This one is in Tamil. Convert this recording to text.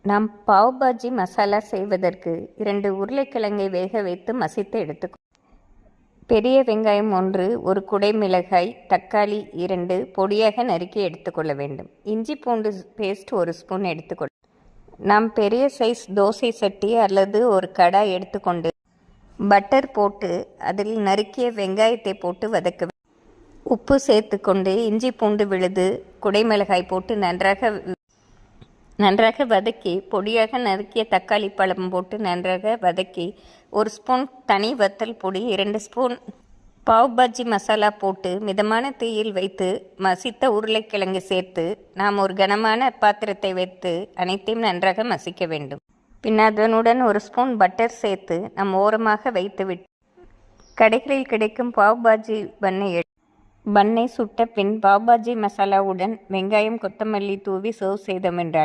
நாம் பாவ் பாஜி மசாலா செய்வதற்கு 2 உருளைக்கிழங்கை வேக வைத்து மசித்து எடுத்துக்கொள்ளும். பெரிய வெங்காயம் 1, ஒரு குடை மிளகாய், தக்காளி 2 பொடியாக நறுக்கி எடுத்துக்கொள்ள வேண்டும். இஞ்சி பூண்டு பேஸ்ட் 1 ஸ்பூன் எடுத்துக்கொள்ள. நாம் பெரிய சைஸ் தோசை சட்டி அல்லது ஒரு கடாய் எடுத்துக்கொண்டு பட்டர் போட்டு அதில் நறுக்கிய வெங்காயத்தை போட்டு வதக்க வேண்டும். உப்பு சேர்த்துக்கொண்டு இஞ்சி பூண்டு விழுது, குடை மிளகாய் போட்டு நன்றாக வதக்கி பொடியாக நறுக்கிய தக்காளி பழம் போட்டு நன்றாக வதக்கி 1 ஸ்பூன் தனி வத்தல் பொடி, 2 ஸ்பூன் பாவ் பாஜி மசாலா போட்டு மிதமான தீயில் வைத்து மசித்த உருளைக்கிழங்கு சேர்த்து நாம் ஒரு கனமான பாத்திரத்தை வைத்து அனைத்தையும் நன்றாக மசிக்க வேண்டும். பின் அதனுடன் 1 ஸ்பூன் பட்டர் சேர்த்து நாம் ஓரமாக வைத்துவிட்டு கடைகளில் கிடைக்கும் பாவ் பாஜி பண்ணை சுட்ட பின் பாவ் பாஜி மசாலாவுடன் வெங்காயம் கொத்தமல்லி தூவி சர்வ் செய்தோம் என்றால்